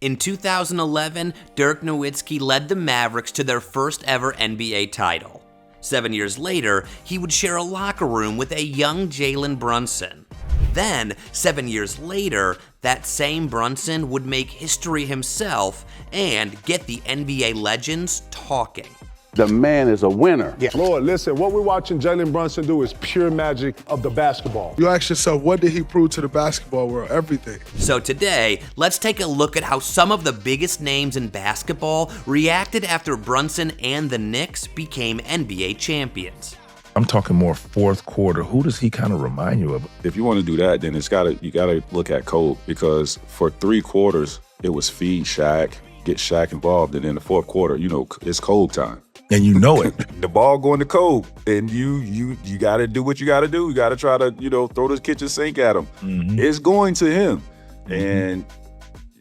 In 2011, Dirk Nowitzki led the Mavericks to their first ever NBA title. 7 years later, he would share a locker room with a young Jalen Brunson. Then, 7 years later, that same Brunson would make history himself and get the NBA legends talking. The man is a winner. Yeah. Lord, listen, what we're watching Jalen Brunson do is pure magic of the basketball. You ask yourself, what did he prove to the basketball world? Everything. So today, let's take a look at how some of the biggest names in basketball reacted after Brunson and the Knicks became NBA champions. I'm talking more fourth quarter. Who does he kind of remind you of? If you want to do that, then you gotta look at Kobe, because for 3 quarters, it was feed Shaq, get Shaq involved, and in the fourth quarter, it's Kobe time. And you know it. The ball going to Kobe, and you got to do what you got to do. You got to try to, throw the kitchen sink at him. Mm-hmm. It's going to him, and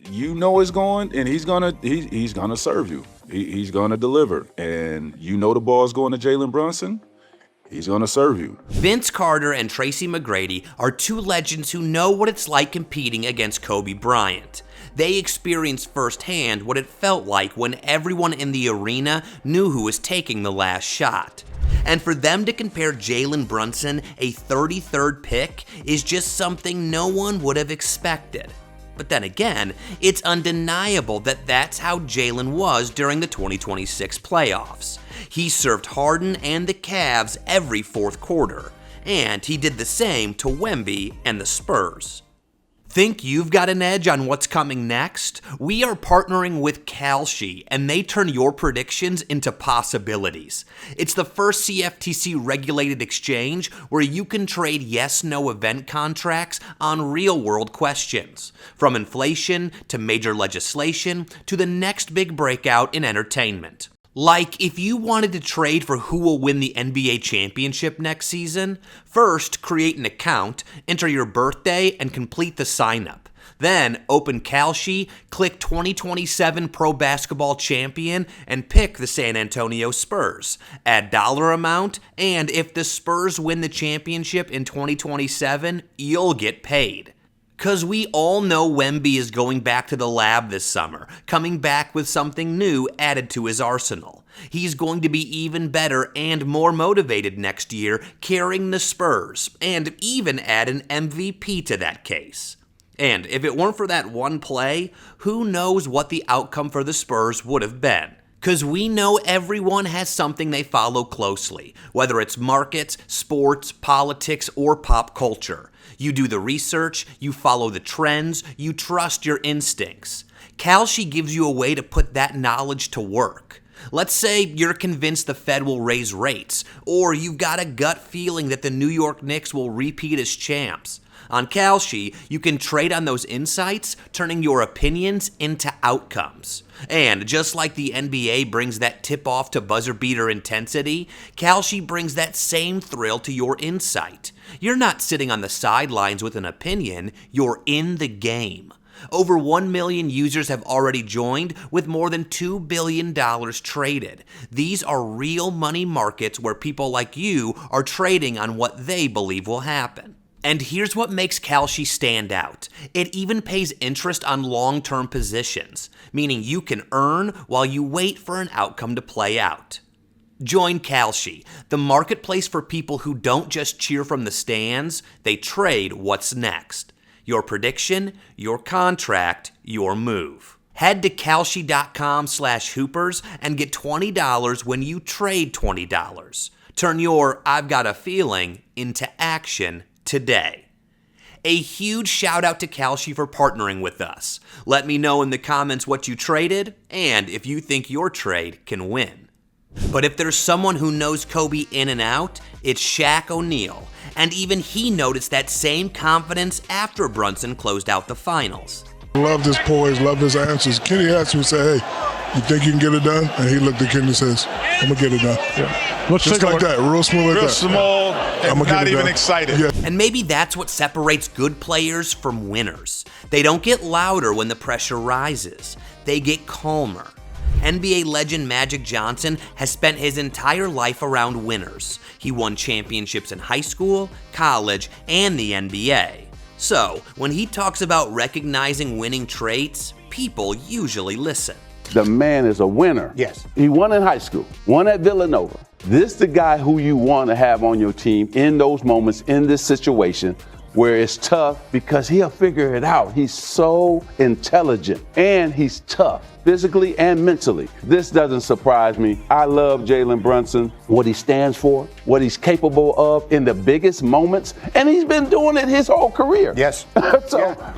it's going, and he's gonna serve you. He's gonna deliver, and the ball's going to Jalen Brunson. He's gonna serve you. Vince Carter and Tracy McGrady are two legends who know what it's like competing against Kobe Bryant. They experienced firsthand what it felt like when everyone in the arena knew who was taking the last shot. And for them to compare Jalen Brunson, a 33rd pick, is just something no one would have expected. But then again, it's undeniable that that's how Jalen was during the 2026 playoffs. He served Harden and the Cavs every fourth quarter, and he did the same to Wemby and the Spurs. Think you've got an edge on what's coming next? We are partnering with Kalshi, and they turn your predictions into possibilities. It's the first CFTC-regulated exchange where you can trade yes-no event contracts on real-world questions, from inflation to major legislation to the next big breakout in entertainment. Like, if you wanted to trade for who will win the NBA championship next season, first create an account, enter your birthday, and complete the sign-up. Then open Kalshi, click 2027 Pro Basketball Champion, and pick the San Antonio Spurs. Add dollar amount, and if the Spurs win the championship in 2027, you'll get paid. Because we all know Wemby is going back to the lab this summer, coming back with something new added to his arsenal. He's going to be even better and more motivated next year carrying the Spurs, and even add an MVP to that case. And if it weren't for that one play, who knows what the outcome for the Spurs would have been. Because we know everyone has something they follow closely, whether it's markets, sports, politics, or pop culture. You do the research, you follow the trends, you trust your instincts. Kalshi gives you a way to put that knowledge to work. Let's say you're convinced the Fed will raise rates, or you've got a gut feeling that the New York Knicks will repeat as champs. On Kalshi, you can trade on those insights, turning your opinions into outcomes. And just like the NBA brings that tip-off to buzzer-beater intensity, Kalshi brings that same thrill to your insight. You're not sitting on the sidelines with an opinion, you're in the game. Over 1 million users have already joined, with more than $2 billion traded. These are real money markets where people like you are trading on what they believe will happen. And here's what makes Kalshi stand out. It even pays interest on long-term positions, meaning you can earn while you wait for an outcome to play out. Join Kalshi, the marketplace for people who don't just cheer from the stands, they trade what's next. Your prediction, your contract, your move. Head to Kalshi.com/hoopers and get $20 when you trade $20. Turn your I've got a feeling into action today. A huge shout out to Kalshi for partnering with us. Let me know in the comments what you traded and if you think your trade can win. But if there's someone who knows Kobe in and out, it's Shaq O'Neal. And even he noticed that same confidence after Brunson closed out the finals. Love his poise, love his answers. Kenny asked him and said, hey, you think you can get it done? And he looked at Kenny and says, I'm going to get it done. Yeah. Just like that, real smooth like that. Real small and not even excited. Yeah. And maybe that's what separates good players from winners. They don't get louder when the pressure rises. They get calmer. NBA legend Magic Johnson has spent his entire life around winners. He won championships in high school, college, and the NBA. So, when he talks about recognizing winning traits, people usually listen. The man is a winner. Yes. He won in high school, won at Villanova. This the guy who you want to have on your team in those moments, in this situation where it's tough, because he'll figure it out. He's so intelligent and he's tough, physically and mentally. This doesn't surprise me. I love Jalen Brunson, what he stands for, what he's capable of in the biggest moments, and he's been doing it his whole career. Yes.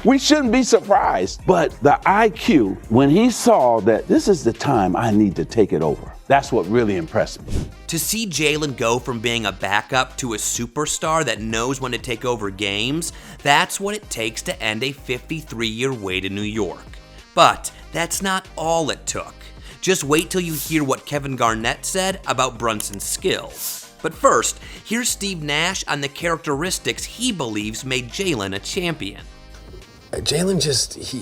We shouldn't be surprised. But the IQ, when he saw that this is the time I need to take it over, that's what really impressed me. To see Jalen go from being a backup to a superstar that knows when to take over games, that's what it takes to end a 53-year wait in New York. But that's not all it took. Just wait till you hear what Kevin Garnett said about Brunson's skills. But first, here's Steve Nash on the characteristics he believes made Jalen a champion. Jalen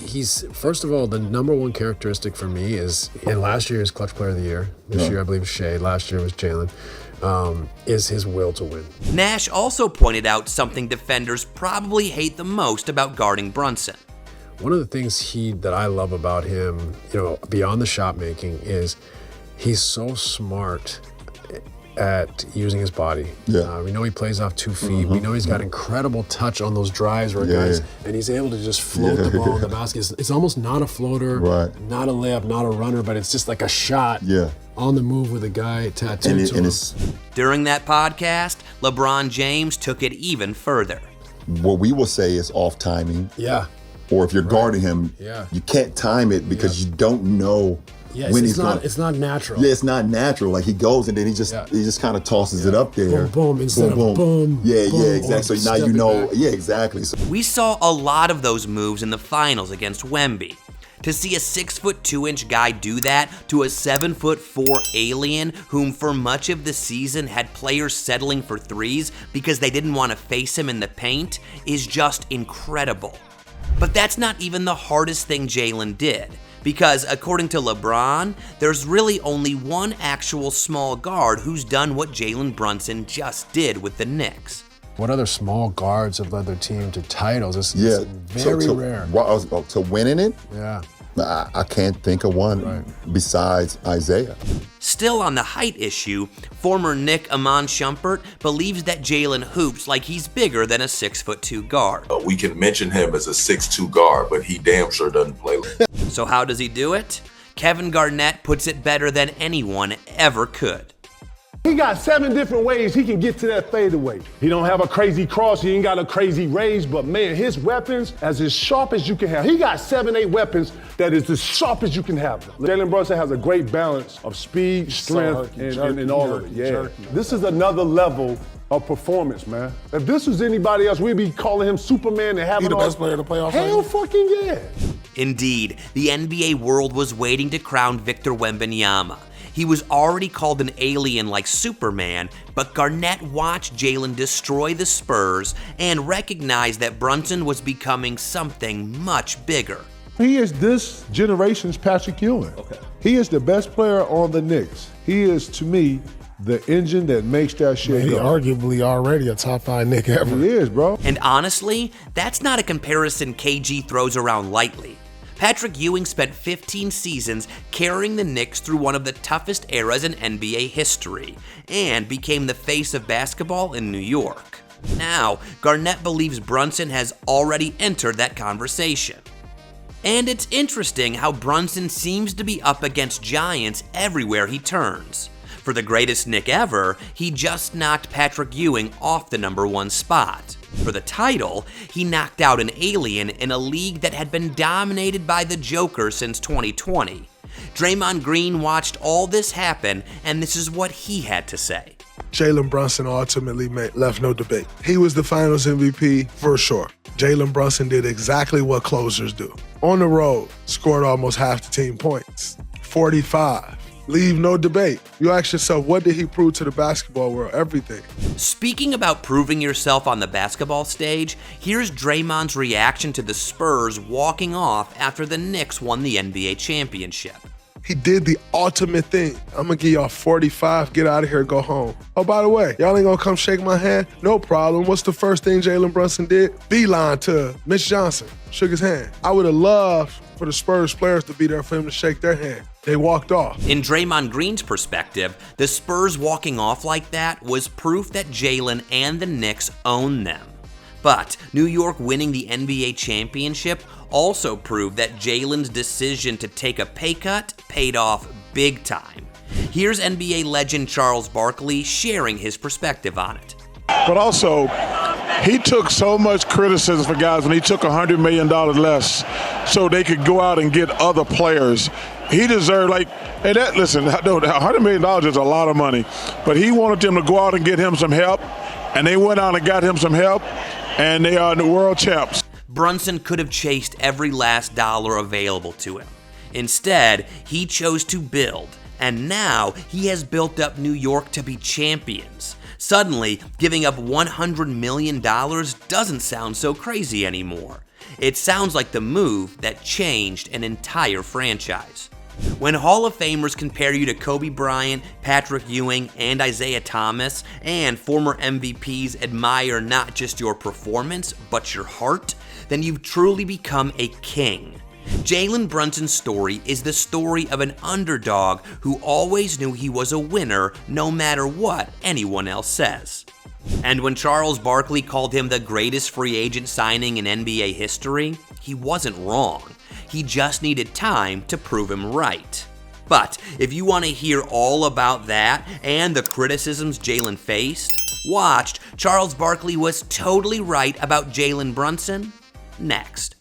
he's first of all, the number one characteristic for me is, and last year is Clutch Player of the Year. This year I believe Shea, last year was Jalen, is his will to win. Nash also pointed out something defenders probably hate the most about guarding Brunson. One of the things that I love about him, beyond the shot making, is he's so smart at using his body. We know he plays off 2 feet. We know he's got incredible touch on those drives where guys, and he's able to just float the ball in the basket. It's almost not a floater, not a layup, not a runner, but it's just like a shot on the move with a guy tattooed to him. During that podcast, LeBron James took it even further. What we will say is off timing. Or if you're guarding him, you can't time it because you don't know when he's going. It's not natural. Yeah, it's not natural. Like he goes and then he just kind of tosses it up there. Boom, boom, instead of boom. Yeah, boom, exactly. So now you know. Back. Yeah, exactly. So we saw a lot of those moves in the finals against Wemby. To see a 6'2" guy do that to a 7'4" alien whom for much of the season had players settling for threes because they didn't want to face him in the paint is just incredible. But that's not even the hardest thing Jalen did, because according to LeBron, there's really only one actual small guard who's done what Jalen Brunson just did with the Knicks. What other small guards have led their team to titles? It's very rare. To winning it? Yeah. I can't think of one besides Isaiah. Still on the height issue, former Knick Iman Shumpert believes that Jalen hoops like he's bigger than a 6'2" guard. We can mention him as a 6'2" guard, but he damn sure doesn't play. So how does he do it? Kevin Garnett puts it better than anyone ever could. He got 7 different ways he can get to that fadeaway. He don't have a crazy cross, he ain't got a crazy range, but man, his weapons as sharp as you can have. He got 7, 8 weapons that is as sharp as you can have them. Jalen Brunson has a great balance of speed, strength, and all of it. This is another level of performance, man. If this was anybody else, we'd be calling him Superman and having the best player in the playoffs. Hell fucking yeah. Indeed, the NBA world was waiting to crown Victor Wembanyama. He was already called an alien like Superman, but Garnett watched Jalen destroy the Spurs and recognized that Brunson was becoming something much bigger. He is this generation's Patrick Ewing. He is the best player on the Knicks. He is, to me, the engine that makes that shit He's go. arguably already a top 5 Knick ever. He is, bro. And honestly, that's not a comparison KG throws around lightly. Patrick Ewing spent 15 seasons carrying the Knicks through one of the toughest eras in NBA history, and became the face of basketball in New York. Now, Garnett believes Brunson has already entered that conversation. And it's interesting how Brunson seems to be up against giants everywhere he turns. For the greatest Knick ever, he just knocked Patrick Ewing off the #1 spot. For the title, he knocked out an alien in a league that had been dominated by the Joker since 2020. Draymond Green watched all this happen, and this is what he had to say. Jalen Brunson ultimately left no debate. He was the finals MVP for sure. Jalen Brunson did exactly what closers do. On the road, scored almost half the team points. 45. Leave no debate. You ask yourself, what did he prove to the basketball world? Everything. Speaking about proving yourself on the basketball stage, here's Draymond's reaction to the Spurs walking off after the Knicks won the NBA championship. He did the ultimate thing. I'm gonna give y'all 45, get out of here, go home. Oh, by the way, y'all ain't gonna come shake my hand? No problem. What's the first thing Jalen Brunson did? Beeline to Mitch Johnson, shook his hand. I would have loved for for the Spurs players to be there for him to shake their hand. They walked off. In Draymond Green's perspective, the Spurs walking off like that was proof that Jalen and the Knicks own them. But New York winning the NBA championship also proved that Jalen's decision to take a pay cut paid off big time. Here's NBA legend Charles Barkley sharing his perspective on it. But also, he took so much criticism for guys when he took $100 million less so they could go out and get other players. He deserved, listen, $100 million is a lot of money, but he wanted them to go out and get him some help, and they went out and got him some help, and they are the world champs. Brunson could have chased every last dollar available to him. Instead, he chose to build, and now he has built up New York to be champions. Suddenly, giving up $100 million doesn't sound so crazy anymore. It sounds like the move that changed an entire franchise. When Hall of Famers compare you to Kobe Bryant, Patrick Ewing, and Isaiah Thomas, and former MVPs admire not just your performance, but your heart, then you've truly become a king. Jalen Brunson's story is the story of an underdog who always knew he was a winner no matter what anyone else says. And when Charles Barkley called him the greatest free agent signing in NBA history, he wasn't wrong. He just needed time to prove him right. But if you want to hear all about that and the criticisms Jalen faced, watch Charles Barkley was totally right about Jalen Brunson next.